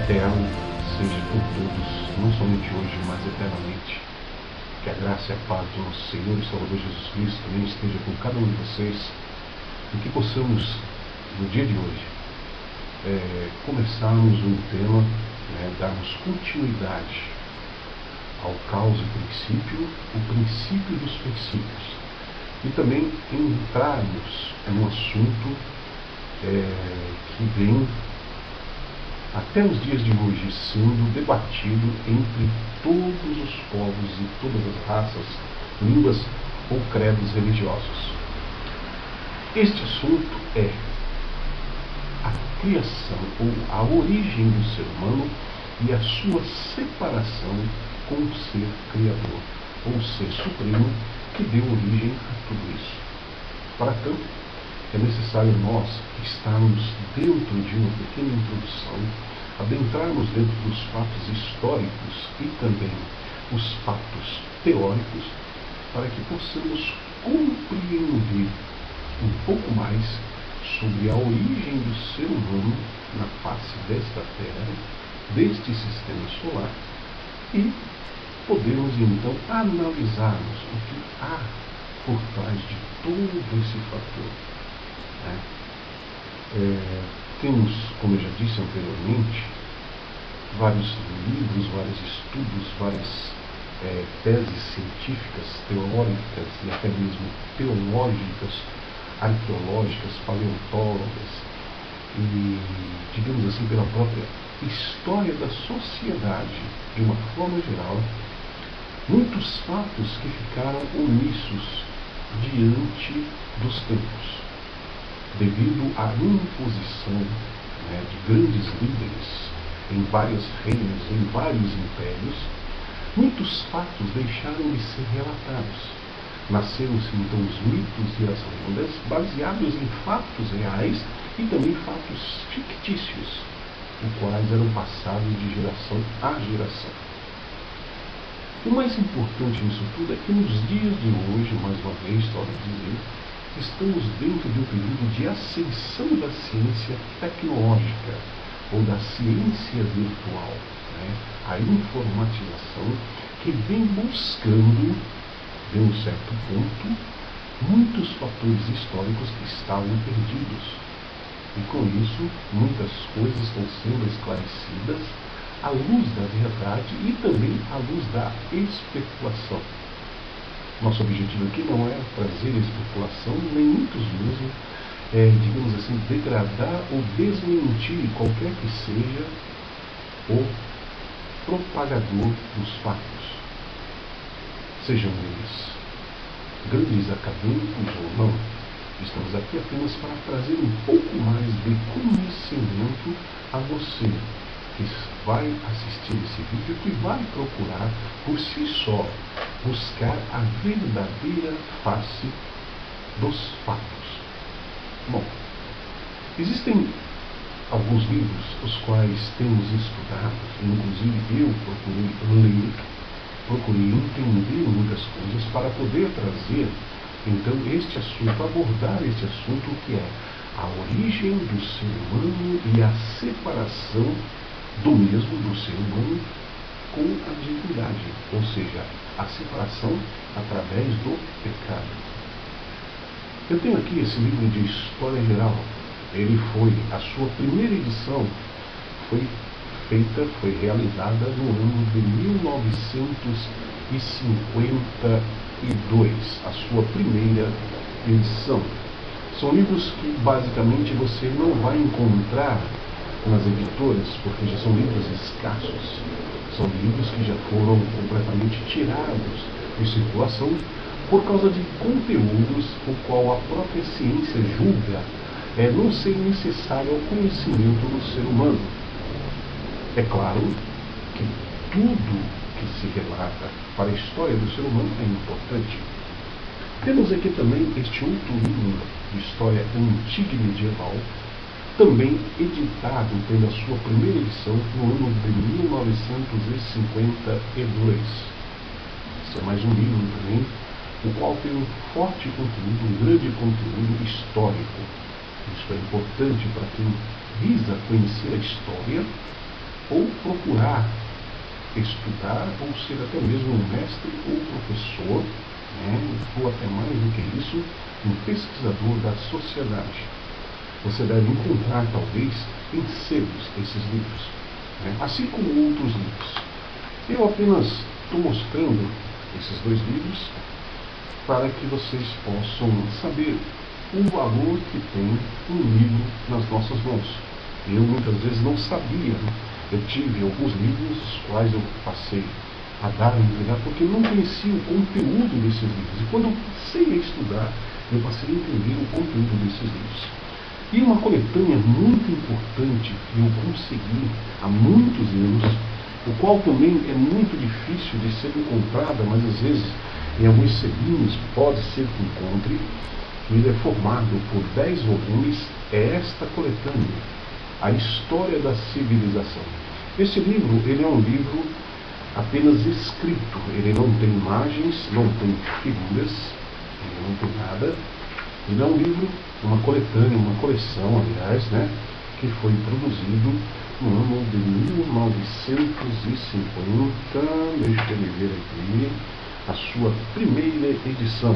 eterno seja com todos, não somente hoje, mas eternamente. Que a graça e a paz do nosso Senhor e Salvador Jesus Cristo também esteja com cada um de vocês, e que possamos, no dia de hoje, começarmos um tema, darmos continuidade ao causa e princípio, o princípio dos princípios, e também entrarmos num assunto que vem até os dias de hoje sendo debatido entre todos os povos e todas as raças, línguas ou credos religiosos. Este assunto é a criação ou a origem do ser humano e a sua separação com o ser criador, ou o ser supremo que deu origem a tudo isso. Para tanto, é necessário nós estarmos dentro de uma pequena introdução, adentrarmos dentro dos fatos históricos e também os fatos teóricos, para que possamos compreender um pouco mais sobre a origem do ser humano na face desta Terra, deste sistema solar, e podemos então analisarmos o que há por trás de todo esse fator. Temos, como eu já disse anteriormente, vários livros, vários estudos, várias teses científicas, teóricas e até mesmo teológicas, arqueológicas, paleontólogas e, digamos assim, pela própria história da sociedade de uma forma geral, muitos fatos que ficaram omissos diante dos tempos, devido à imposição de grandes líderes em vários reinos, em vários impérios. Muitos fatos deixaram de ser relatados. Nasceram-se então os mitos e as lendas baseados em fatos reais e também fatos fictícios, os quais eram passados de geração a geração. O mais importante nisso tudo é que nos dias de hoje, mais uma vez, torno a dizer, estamos dentro de um período de ascensão da ciência tecnológica ou da ciência virtual, a informatização que vem buscando, de um certo ponto, muitos fatores históricos que estavam perdidos. E com isso, muitas coisas estão sendo esclarecidas à luz da verdade e também à luz da especulação. Nosso objetivo aqui não é trazer especulação, nem muitos mesmo, digamos assim, degradar ou desmentir qualquer que seja o propagador dos fatos. Sejam eles grandes acadêmicos ou não, estamos aqui apenas para trazer um pouco mais de conhecimento a você que vai assistir esse vídeo, que vai procurar por si só buscar a verdadeira face dos fatos. Bom, existem alguns livros os quais temos estudado, inclusive eu procurei ler, procurei entender muitas coisas para poder trazer então este assunto, abordar este assunto que é a origem do ser humano e a separação do mesmo, do ser humano, com a divindade, ou seja, a separação através do pecado. Eu tenho aqui esse livro de História Geral. Ele foi, a sua primeira edição foi realizada no ano de 1952, a sua primeira edição. São livros que basicamente você não vai encontrar nas editoras, porque já são livros escassos, são livros que já foram completamente tirados de circulação por causa de conteúdos o qual a própria ciência julga não ser necessário ao conhecimento do ser humano. É claro que tudo que se relata para a história do ser humano é importante. Temos aqui também este outro livro de história antiga e medieval, também editado pela sua primeira edição no ano de 1952. Esse é mais um livro também, o qual tem um forte conteúdo, um grande conteúdo histórico. Isso é importante para quem visa conhecer a história ou procurar estudar, ou ser até mesmo um mestre ou professor, né, ou até mais do que isso, um pesquisador da sociedade. Você deve encontrar, talvez, em sebos esses livros, né, assim como outros livros. Eu apenas estou mostrando esses dois livros para que vocês possam saber o valor que tem um livro nas nossas mãos. Eu muitas vezes não sabia, né? Eu tive alguns livros, os quais eu passei a dar e entregar, porque eu não conhecia o conteúdo desses livros. E quando eu passei a estudar, eu passei a entender o conteúdo desses livros. E uma coletânea muito importante que eu consegui há muitos anos, o qual também é muito difícil de ser encontrada, mas às vezes em alguns sebinhos pode ser que encontre. Ele é formado por 10 volumes, é esta coletânea, A História da Civilização. Esse livro, ele é um livro apenas escrito, ele não tem imagens, não tem figuras, ele não tem nada. Ele é um livro, uma coletânea, uma coleção, aliás, né, que foi produzido no ano de 1950, deixa eu ver aqui, a sua primeira edição.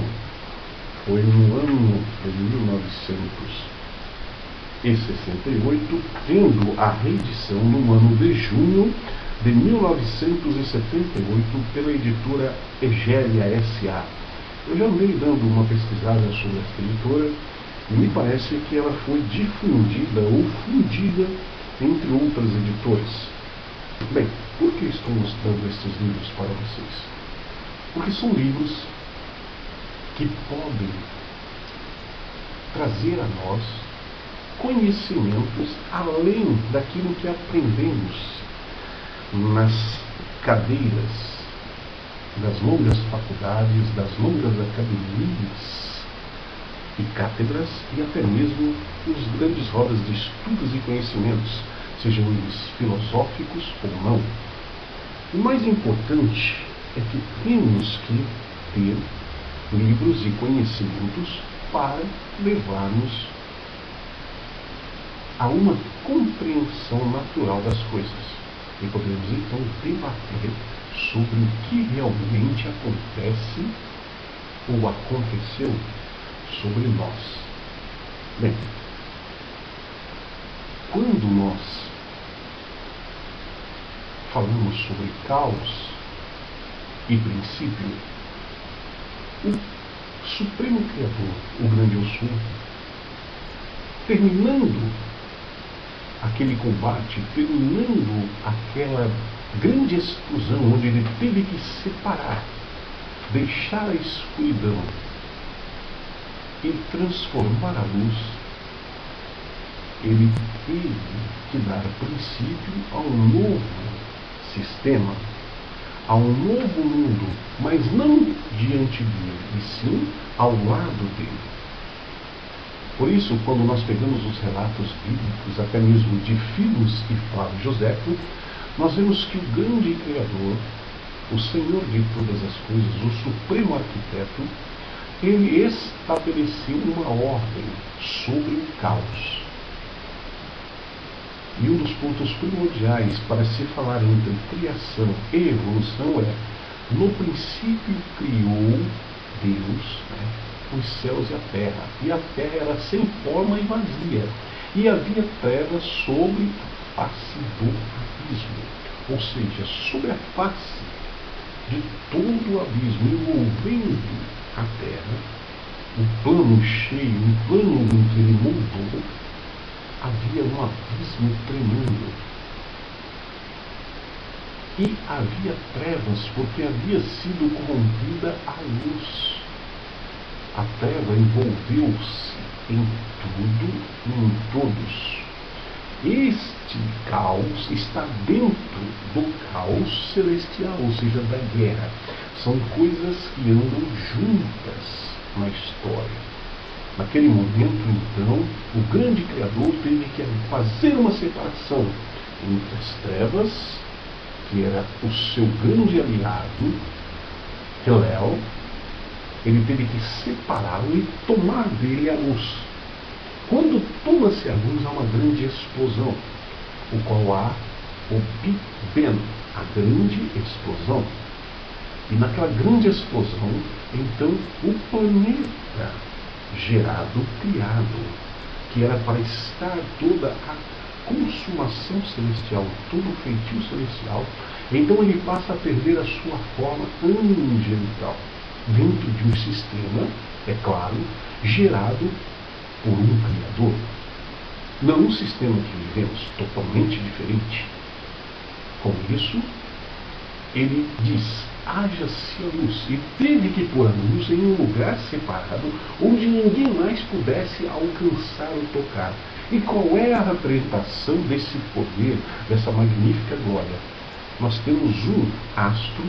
Foi no ano de 1968, tendo a reedição no ano de junho de 1978 pela editora Egélia S.A. Eu já andei dando uma pesquisada sobre essa editora e me parece que ela foi difundida ou fundida entre outras editoras. Bem, por que estou mostrando estes livros para vocês? Porque são livros que podem trazer a nós conhecimentos além daquilo que aprendemos nas cadeiras das longas faculdades, das longas academias e cátedras, e até mesmo nos grandes rodas de estudos e conhecimentos, sejam eles filosóficos ou não. O mais importante é que temos que ter livros e conhecimentos para levar-nos a uma compreensão natural das coisas. E podemos então debater sobre o que realmente acontece ou aconteceu sobre nós. Bem, quando nós falamos sobre caos e princípio, o Supremo Criador, o grande Eu Sou, terminando aquele combate, terminando aquela grande explosão onde ele teve que separar, deixar a escuridão e transformar a luz, ele teve que dar princípio a um novo sistema, a um novo mundo, mas não diante dele, e sim ao lado dele. Por isso, quando nós pegamos os relatos bíblicos, até mesmo de Filos e Flávio Joséfo, nós vemos que o grande Criador, o Senhor de todas as coisas, o Supremo Arquiteto, ele estabeleceu uma ordem sobre o caos. E um dos pontos primordiais para se falar entre criação e evolução é: no princípio criou Deus, né, os céus e a terra era sem forma e vazia, e havia trevas sobre a face do abismo, ou seja, sobre a face de todo o abismo, envolvendo a terra, um plano cheio, um plano em que ele moldou, havia um abismo tremendo. E havia trevas, porque havia sido corrompida a luz. A treva envolveu-se em tudo e em todos. Este caos está dentro do caos celestial, ou seja, da guerra. São coisas que andam juntas na história. Naquele momento, então, o grande Criador teve que fazer uma separação entre as trevas, que era o seu grande aliado, Hillel. Ele teve que separá-lo e tomar dele a luz. Quando toma-se a luz, há uma grande explosão, o qual há o Big Bang, a grande explosão. E naquela grande explosão, então, o planeta gerado, criado, que era para estar toda a consumação celestial, todo o feitio celestial, então ele passa a perder a sua forma angelical, dentro de um sistema, é claro, gerado por um Criador. Não um sistema que vivemos, totalmente diferente. Com isso, ele diz: haja-se a luz, e teve que pôr a luz em um lugar separado, onde ninguém mais pudesse alcançar ou tocar. E qual é a representação desse poder, dessa magnífica glória? Nós temos um astro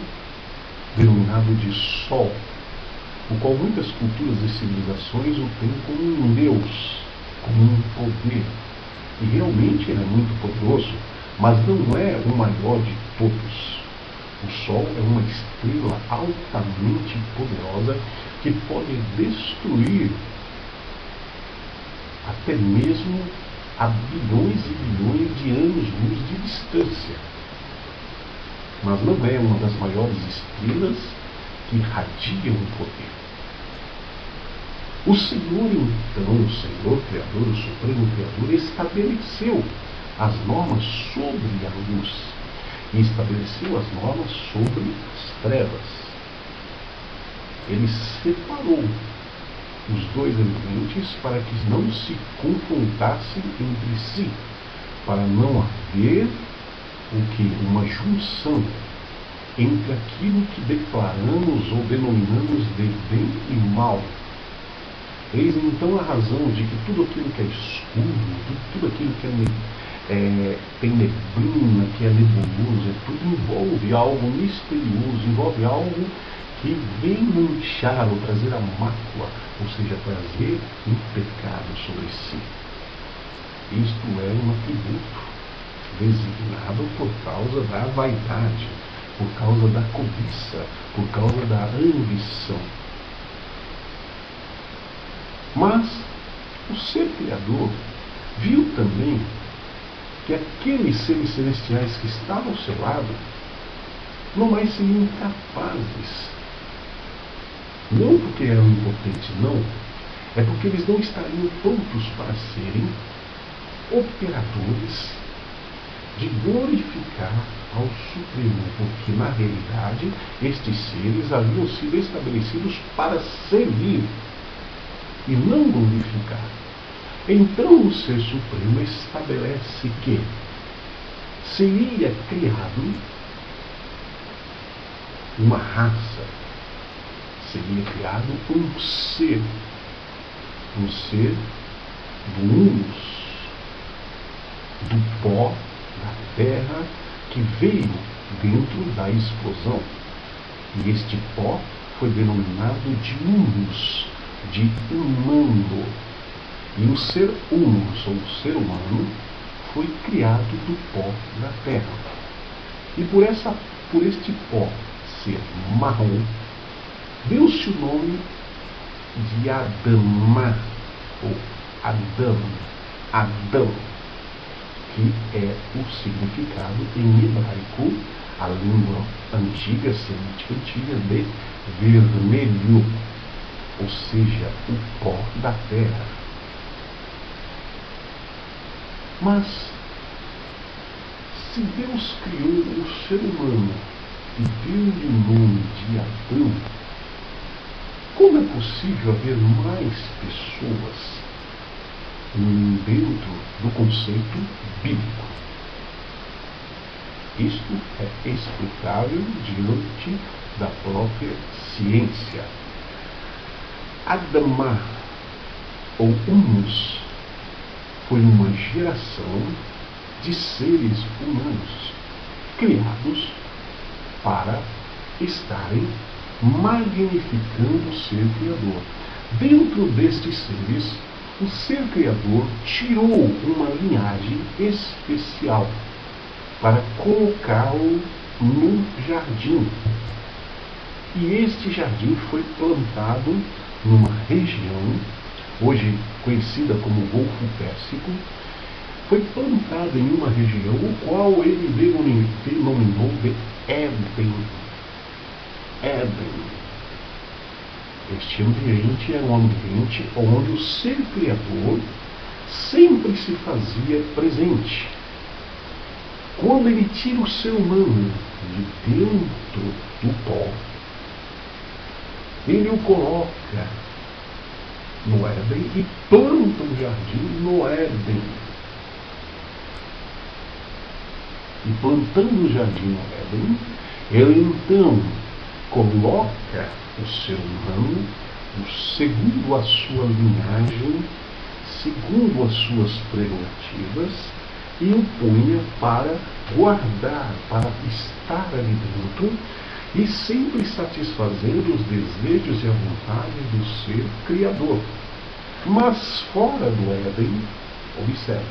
denominado de Sol, o qual muitas culturas e civilizações o têm como um Deus, como um poder. E realmente ele é muito poderoso, mas não é o maior de todos. O Sol é uma estrela altamente poderosa que pode destruir até mesmo a bilhões e bilhões de anos-luz de distância. Mas não é uma das maiores estrelas que irradiam o poder. O Senhor, então, o Senhor Criador, o Supremo Criador, estabeleceu as normas sobre a luz e estabeleceu as normas sobre as trevas. Ele separou os dois elementos para que não se confrontassem entre si, para não haver uma junção entre aquilo que declaramos ou denominamos de bem e mal. Eis então a razão de que tudo aquilo que é escuro, tudo aquilo que tem neblina, que é nebuloso, tudo envolve algo misterioso, envolve algo que vem manchar ou trazer a mácula, ou seja, trazer um pecado sobre si. Isto é um atributo designado por causa da vaidade, por causa da cobiça, por causa da ambição. Mas o ser criador viu também que aqueles seres celestiais que estavam ao seu lado não mais seriam capazes. Não porque eram impotentes, não. É porque eles não estariam prontos para serem operadores de glorificar ao Supremo, porque na realidade estes seres haviam sido estabelecidos para servir e não glorificar. Então o Ser Supremo estabelece que seria criado uma raça, seria criado um ser do humus, do pó da terra que veio dentro da explosão. E este pó foi denominado de humus, de humano. E o ser humus, ou o ser humano, foi criado do pó da terra. E por este pó ser marrom, deu-se o nome de Adamá, ou Adão, que é o significado em hebraico, a língua antiga, semítica antiga, de vermelho, ou seja, o pó da terra. Mas, se Deus criou o ser humano e deu-lhe o nome de Adão, como é possível haver mais pessoas dentro do conceito bíblico? Isto é explicável diante da própria ciência. Adamá, ou humus, foi uma geração de seres humanos criados para estarem magnificando o Ser Criador. Dentro destes seres, o Ser Criador tirou uma linhagem especial para colocá-lo no jardim. E este jardim foi plantado numa região, hoje conhecida como Golfo Pérsico, foi plantada em uma região o qual ele denominou de Éden. Éden. Este ambiente era um ambiente onde o ser criador sempre se fazia presente. Quando ele tira o ser humano de dentro do pó, ele o coloca no Éden e planta um jardim no Éden. E plantando o jardim no Éden, ele então coloca o ser humano segundo a sua linhagem, segundo as suas prerrogativas, e o punha para guardar, para estar ali dentro e sempre satisfazendo os desejos e a vontade do ser criador. Mas fora do Éden, observe,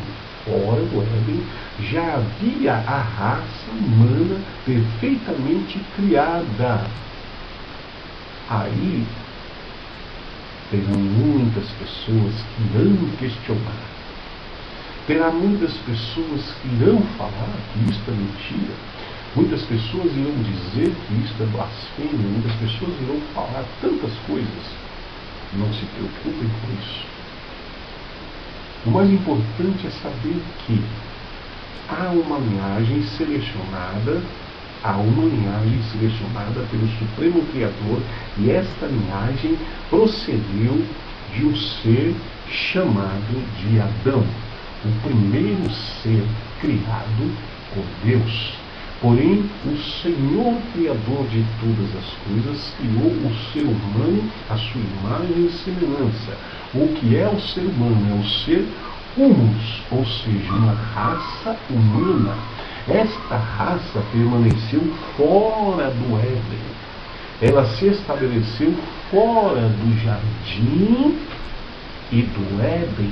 fora do Éden já havia a raça humana perfeitamente criada. Aí terão muitas pessoas que irão questionar. Terá muitas pessoas que irão falar que isto é mentira. Muitas pessoas irão dizer que isto é blasfêmia. Muitas pessoas irão falar tantas coisas. Não se preocupem com isso. O mais importante é saber que há uma linhagem selecionada, pelo Supremo Criador, e esta linhagem procedeu de um ser chamado de Adão, o primeiro ser criado por Deus. Porém, o Senhor Criador de todas as coisas criou o ser humano à sua imagem e semelhança. O que é o ser humano? É o ser humus, ou seja, uma raça humana. Esta raça permaneceu fora do Éden. Ela se estabeleceu fora do jardim e do Éden.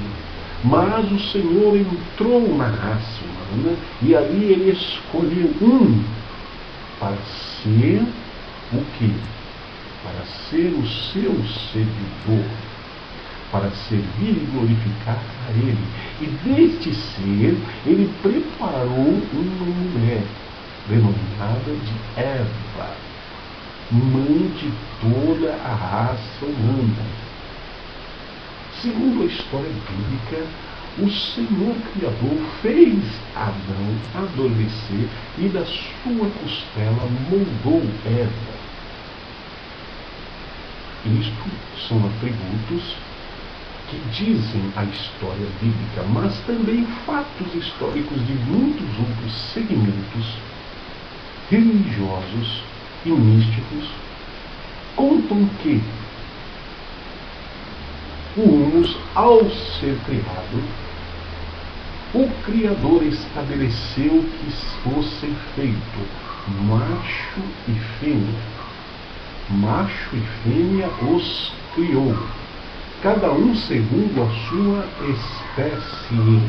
Mas o Senhor entrou na raça humana e ali ele escolheu um para ser o quê? Para ser o seu servidor, para servir e glorificar a ele. E deste ser, ele preparou uma mulher, denominada de Eva, mãe de toda a raça humana. Segundo a história bíblica, o Senhor Criador fez Adão adormecer e da sua costela moldou Eva. Isto são atributos que dizem a história bíblica, mas também fatos históricos de muitos outros segmentos religiosos e místicos contam que o humus, ao ser criado, o Criador estabeleceu que fossem feitos macho e fêmea. Macho e fêmea os criou, cada um segundo a sua espécie.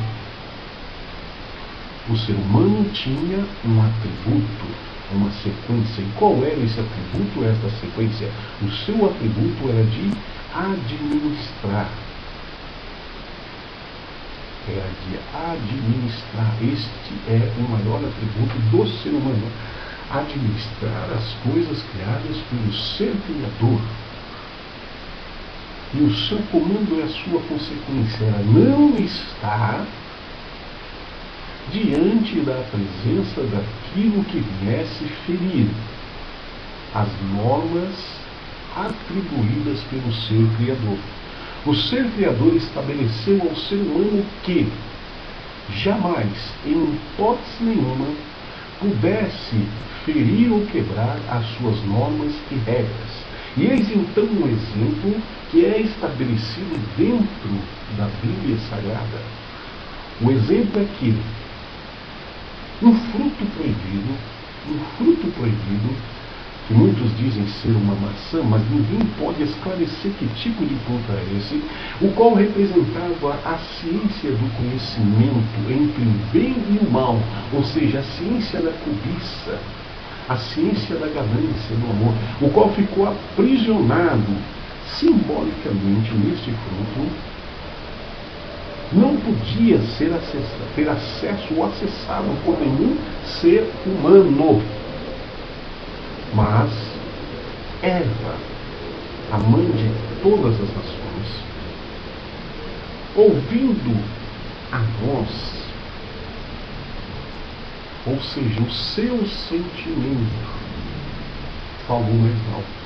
O ser humano tinha um atributo, uma sequência. E qual era esse atributo, esta sequência? O seu atributo era de administrar. Era de administrar. Este é o maior atributo do ser humano. Administrar as coisas criadas pelo ser criador. E o seu comando é a sua consequência. Ela não está diante da presença daquilo que viesse ferir as normas atribuídas pelo ser criador. O ser criador estabeleceu ao ser humano que jamais, em hipótese nenhuma, pudesse ferir ou quebrar as suas normas e regras. E eis então um exemplo que é estabelecido dentro da Bíblia Sagrada. O exemplo é que um fruto proibido, que muitos dizem ser uma maçã, mas ninguém pode esclarecer que tipo de fruto é esse, o qual representava a ciência do conhecimento entre o bem e o mal, ou seja, a ciência da cobiça, a ciência da ganância, do amor, o qual ficou aprisionado simbolicamente neste fruto, não podia ter acesso ou acessado por nenhum ser humano. Mas Eva, a mãe de todas as nações, ouvindo a voz, ou seja, o seu sentimento, falou mais alto.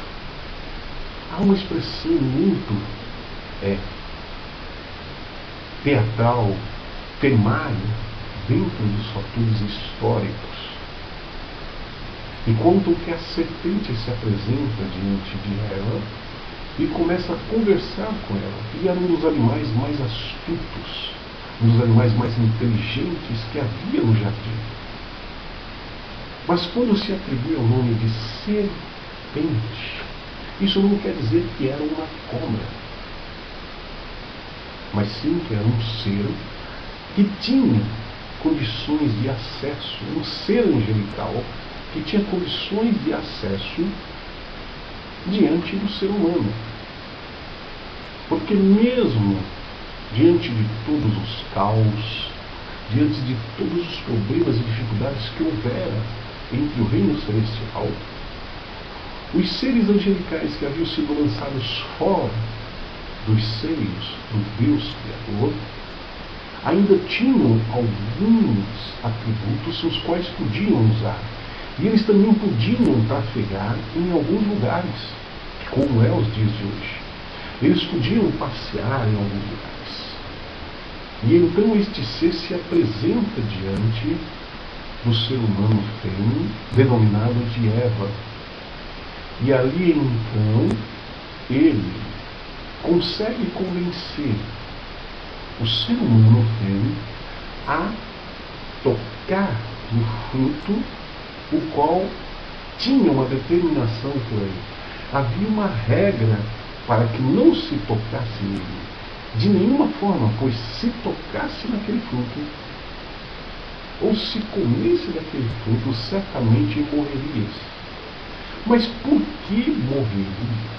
Há uma expressão muito teatral, temária, dentro dos fatores históricos, e contam que a serpente se apresenta diante de Eva e começa a conversar com ela. E era um dos animais mais astutos, um dos animais mais inteligentes que havia no jardim. Mas quando se atribui ao nome de serpente, isso não quer dizer que era uma cobra, mas sim que era um ser que tinha condições de acesso, um ser angelical que tinha condições de acesso diante do ser humano. Porque mesmo diante de todos os caos, diante de todos os problemas e dificuldades que houvera entre o reino celestial, os seres angelicais que haviam sido lançados fora dos seios do Deus Criador ainda tinham alguns atributos os quais podiam usar. E eles também podiam trafegar em alguns lugares, como é os dias de hoje. Eles podiam passear em alguns lugares. E então este ser se apresenta diante do ser humano fêmea, denominado de Eva. E ali então ele consegue convencer o ser humano fêmea a tocar no fruto, o qual tinha uma determinação por ele. Havia uma regra para que não se tocasse nele, de nenhuma forma, pois se tocasse naquele fruto, ou se comesse daquele fruto, certamente morreria. Mas por que morreria?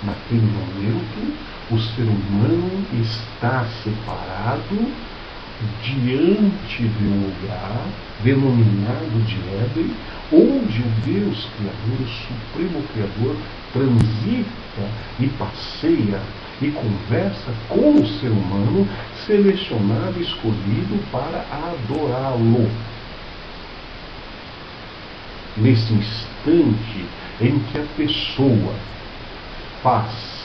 Naquele momento, o ser humano está separado diante de um lugar denominado de Éden, onde o Deus Criador, o Supremo Criador, transita e passeia e conversa com o ser humano, selecionado e escolhido para adorá-lo. Nesse instante em que a pessoa faz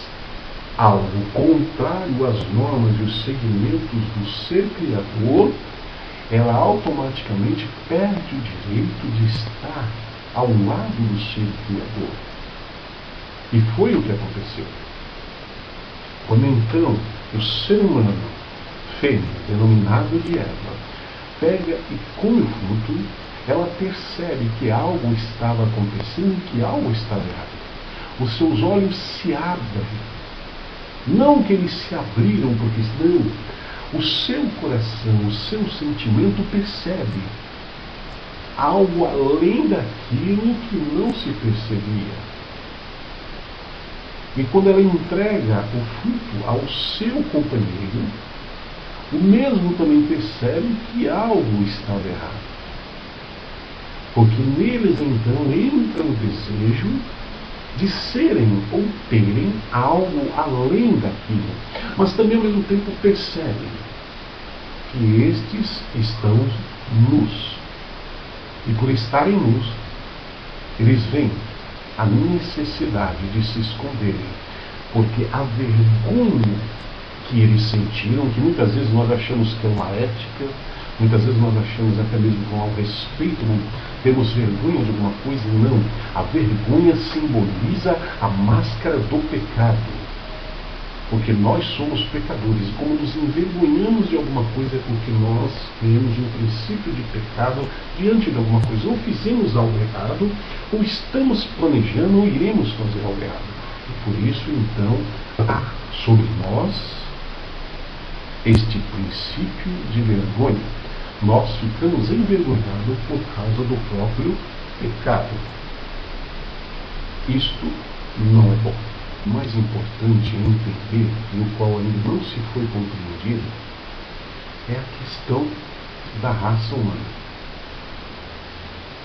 algo contrário às normas e os segmentos do ser criador, ela automaticamente perde o direito de estar ao lado do ser criador. E foi o que aconteceu. Quando então o ser humano, fêmea, denominado de Eva, pega e come o fruto, ela percebe que algo estava acontecendo, que algo estava errado. Os seus olhos se abrem. Não que eles se abriram porque não. O seu coração, o seu sentimento percebe algo além daquilo que não se percebia. E quando ela entrega o fruto ao seu companheiro, o mesmo também percebe que algo estava errado. Porque neles então entra o desejo de serem ou terem algo além daquilo. Mas também ao mesmo tempo percebem que estes estão nus. E por estarem nus, eles veem a necessidade de se esconderem. Porque a vergonha que eles sentiram, que muitas vezes nós achamos que é uma ética, muitas vezes nós achamos até mesmo com um respeito, não temos vergonha de alguma coisa, não. A vergonha simboliza a máscara do pecado. Porque nós somos pecadores, e como nos envergonhamos de alguma coisa é porque nós temos um princípio de pecado diante de alguma coisa. Ou fizemos algo errado, ou estamos planejando, ou iremos fazer algo errado. E por isso, então, há sobre nós este princípio de vergonha. Nós ficamos envergonhados por causa do próprio pecado. Isto não é bom. mais importante a entender, no qual ainda não se foi compreendido, é a questão da raça humana.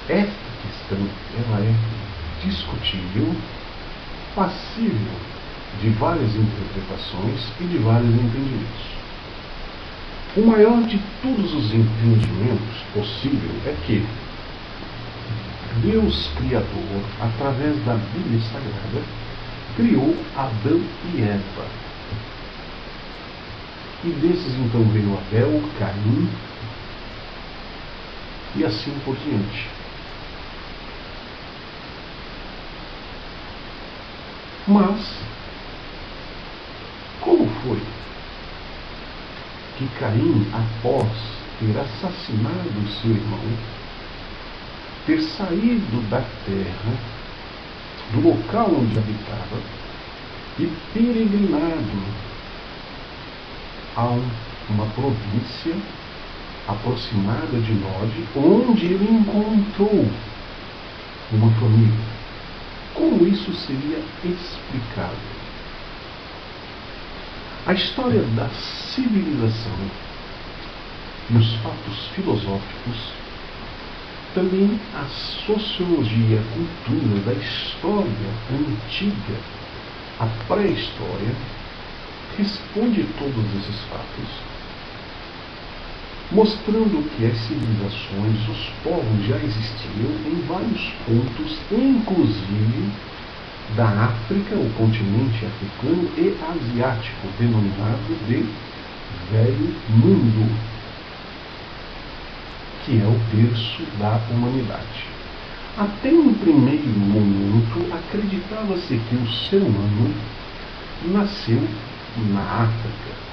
Esta questão, ela é discutível, passível de várias interpretações e de vários entendimentos. O maior de todos os entendimentos possível é que Deus Criador, através da Bíblia Sagrada, criou Adão e Eva. E desses então veio Abel, Caim e assim por diante. Mas, como foi que Caim, após ter assassinado seu irmão, ter saído da terra, do local onde habitava, e peregrinado a uma província aproximada de Nod, onde ele encontrou uma família? Como isso seria explicado? A história da civilização e os fatos filosóficos, também a sociologia, a cultura da história antiga, a pré-história, responde todos esses fatos, mostrando que as civilizações, os povos já existiam em vários pontos, inclusive da África, o continente africano e asiático, denominado de Velho Mundo, que é o berço da humanidade. Até um primeiro momento, acreditava-se que o ser humano nasceu na África.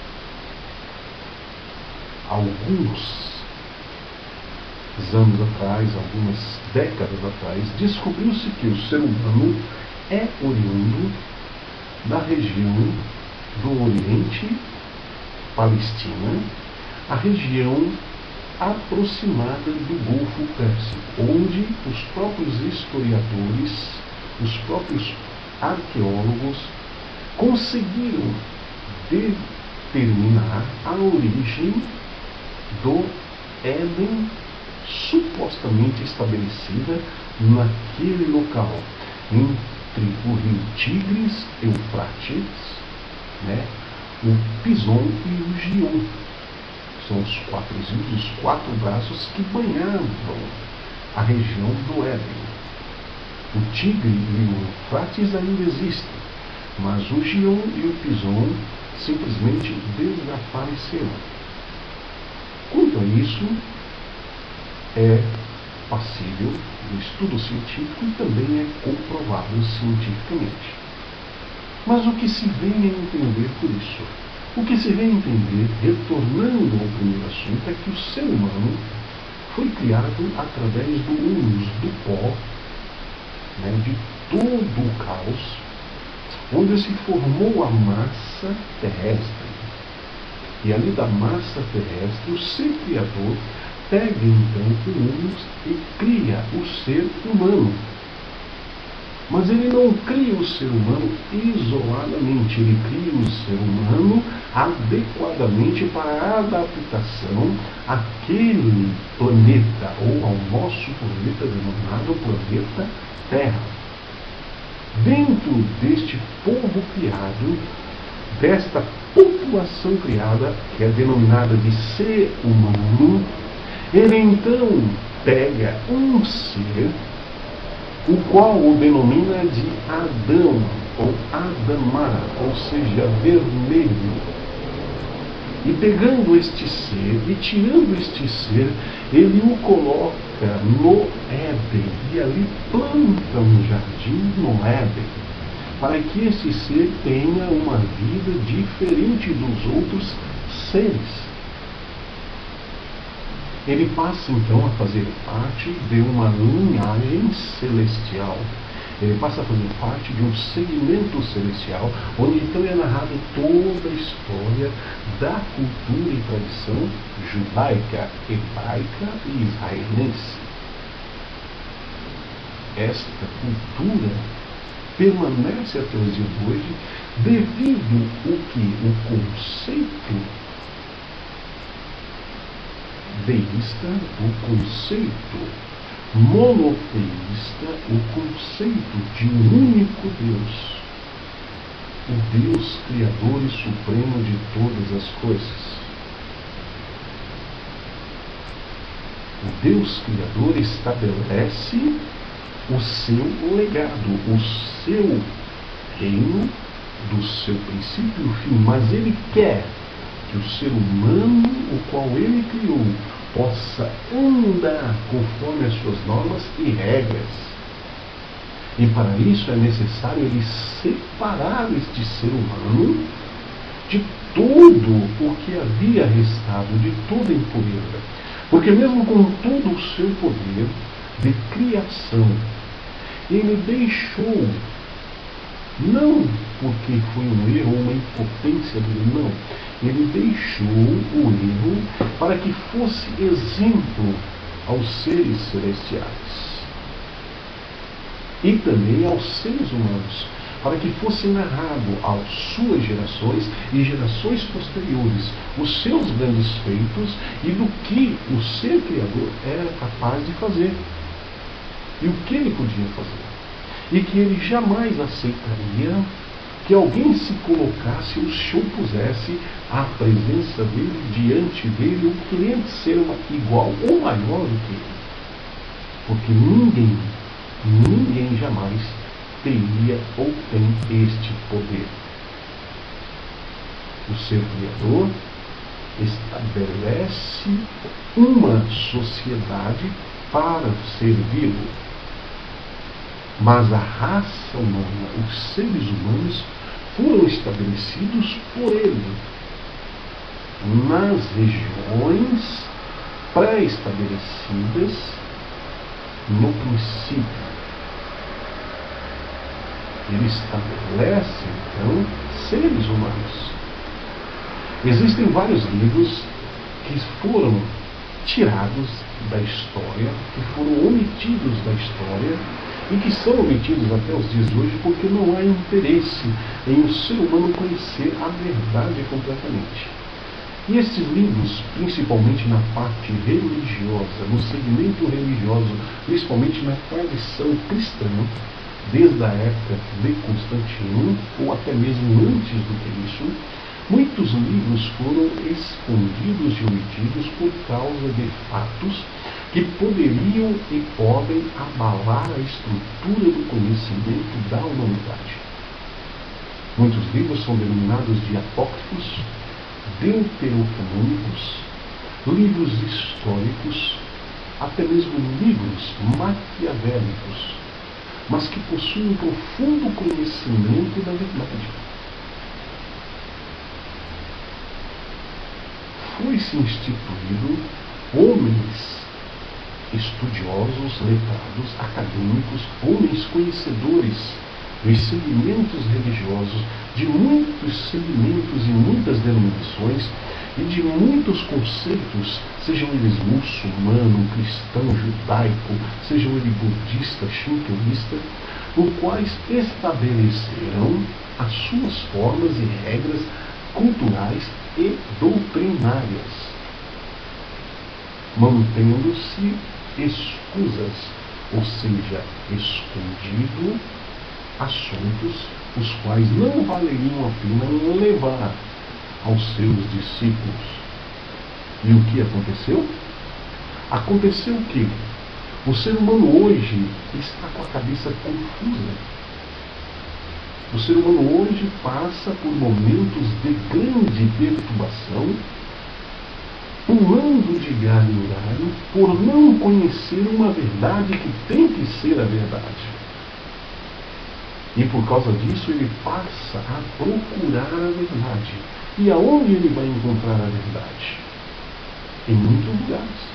Alguns anos atrás, algumas décadas atrás, descobriu-se que o ser humano é oriundo da região do Oriente, Palestina, a região aproximada do Golfo Pérsico, onde os próprios historiadores, os próprios arqueólogos conseguiram determinar a origem do Éden, supostamente estabelecida naquele local, entre o rio Tigres, Eufrates, o Pison e o Gion. São os quatro rios, os quatro braços que banhavam a região do Éden. O Tigre e o Eufrates ainda existem, mas o Gion e o Pison simplesmente desapareceram. Quanto a isso, é passível do estudo científico e também é comprovável cientificamente. Mas o que se vem a entender por isso? O que se vem a entender, retornando ao primeiro assunto, é que o ser humano foi criado através do humus, do pó, de todo o caos, onde se formou a massa terrestre. E ali da massa terrestre, o ser criador pega então o humus e cria o ser humano. Mas ele não cria o ser humano isoladamente, ele cria o ser humano adequadamente para a adaptação àquele planeta, ou ao nosso planeta denominado planeta Terra. Dentro deste povo criado, desta população criada, que é denominada de ser humano, ele então pega um ser, o qual o denomina de Adão, ou Adamá, ou seja, vermelho. E pegando este ser, e tirando este ser, ele o coloca no Éden, e ali planta um jardim no Éden, para que esse ser tenha uma vida diferente dos outros seres. Ele passa então a fazer parte de uma linhagem celestial. Ele passa a fazer parte de um segmento celestial, onde então é narrado toda a história da cultura e tradição judaica, hebraica e israelense. Esta cultura permanece até os dias de hoje, devido o conceito deísta, o conceito monoteísta, o conceito de um único Deus, o Deus Criador e Supremo de todas as coisas. O Deus Criador estabelece o seu legado, o seu reino, do seu princípio e fim, mas Ele quer que o ser humano, o qual Ele criou, possa andar conforme as suas normas e regras. E para isso é necessário Ele separar este ser humano de tudo o que havia restado, de toda impureza. Porque mesmo com todo o seu poder de criação, Ele deixou, não porque foi um erro ou uma impotência dele, não. Ele deixou o erro para que fosse exemplo aos seres celestiais e também aos seres humanos, para que fosse narrado às suas gerações e gerações posteriores os seus grandes feitos e do que o ser criador era capaz de fazer e o que ele podia fazer, e que ele jamais aceitaria que alguém se colocasse ou se opusesse à presença dele, diante dele, ou querendo ser igual ou maior do que ele, porque ninguém jamais teria ou tem este poder. O ser criador estabelece uma sociedade para servi-lo, mas a raça humana, os seres humanos, foram estabelecidos por ele nas regiões pré-estabelecidas no princípio. Ele estabelece, então, seres humanos. Existem vários livros que foram tirados da história, que foram omitidos da história e que são omitidos até os dias de hoje porque não há interesse em o ser humano conhecer a verdade completamente. E esses livros, principalmente na parte religiosa, no segmento religioso, principalmente na tradição cristã, desde a época de Constantino, ou até mesmo antes do que isso, muitos livros foram escondidos e omitidos por causa de fatos que poderiam e podem abalar a estrutura do conhecimento da humanidade. Muitos livros são denominados de apócrifos, deuterocanônicos, livros históricos, até mesmo livros maquiavélicos, mas que possuem um profundo conhecimento da verdade. Foi-se instituído homens estudiosos, letrados, acadêmicos, homens conhecedores dos segmentos religiosos, de muitos segmentos e muitas denominações e de muitos conceitos, sejam eles muçulmano, cristão, judaico, sejam eles budista, shintoísta, os quais estabeleceram as suas formas e regras culturais e doutrinárias, mantendo-se escusas, ou seja, escondido assuntos os quais não valeriam a pena levar aos seus discípulos. E o que aconteceu? Aconteceu que o ser humano hoje está com a cabeça confusa. O ser humano hoje passa por momentos de grande perturbação, pulando de galho em galho, por não conhecer uma verdade que tem que ser a verdade. E por causa disso ele passa a procurar a verdade. E aonde ele vai encontrar a verdade? Em muitos lugares.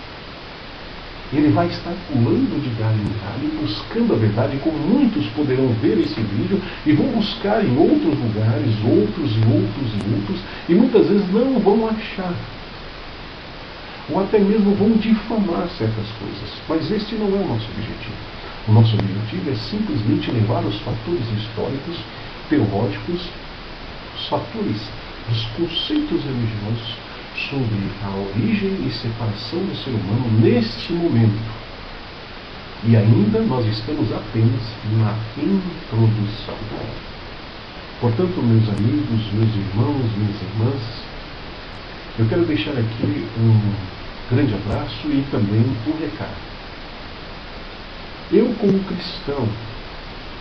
Ele vai estar pulando de galho em galho, buscando a verdade, como muitos poderão ver esse vídeo e vão buscar em outros lugares, outros, e muitas vezes não vão achar. Ou até mesmo vão difamar certas coisas. Mas este não é o nosso objetivo. O nosso objetivo é simplesmente levar os fatores históricos, teológicos, os fatores dos conceitos religiosos sobre a origem e separação do ser humano neste momento. E ainda nós estamos apenas na introdução. Portanto, meus amigos, meus irmãos, minhas irmãs, eu quero deixar aqui um grande abraço e também um recado. Eu, como cristão,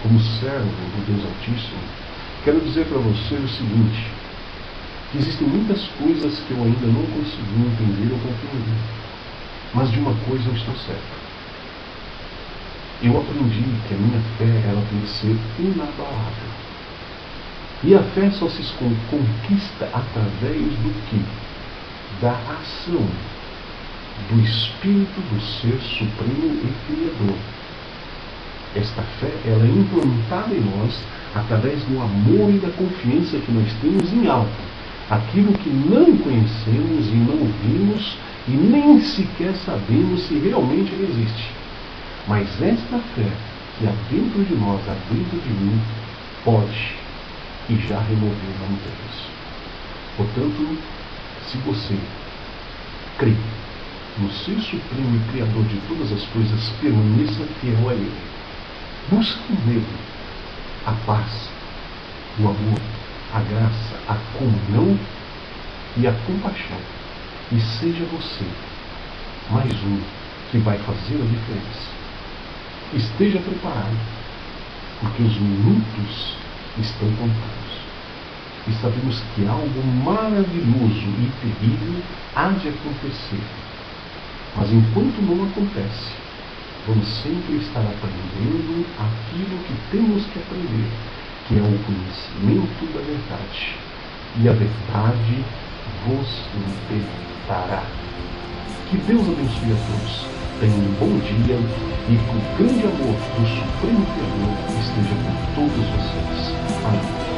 como servo do Deus Altíssimo, quero dizer para você o seguinte, que existem muitas coisas que eu ainda não consegui entender ou compreender, mas de uma coisa eu estou certo. Eu aprendi que a minha fé ela tem que ser inabalável. E a fé só se conquista através do quê? Da ação do Espírito do Ser Supremo e Criador. Esta fé ela é implantada em nós através do amor e da confiança que nós temos em algo. Aquilo que não conhecemos e não vimos e nem sequer sabemos se realmente ele existe. Mas esta fé que há dentro de nós, há dentro de mim, pode e já removeu montanhas. Portanto, se você crê no Ser Supremo e Criador de todas as coisas, permaneça fiel a Ele. Busque nele a paz, o amor, a graça, a comunhão e a compaixão. E seja você mais um que vai fazer a diferença. Esteja preparado, porque os minutos estão contados. E sabemos que algo maravilhoso e terrível há de acontecer. Mas enquanto não acontece, vamos sempre estar aprendendo aquilo que temos que aprender, que é o conhecimento da verdade. E a verdade vos libertará. Que Deus abençoe a todos. Tenham um bom dia e que o grande amor do Supremo Criador esteja com todos vocês. Amém.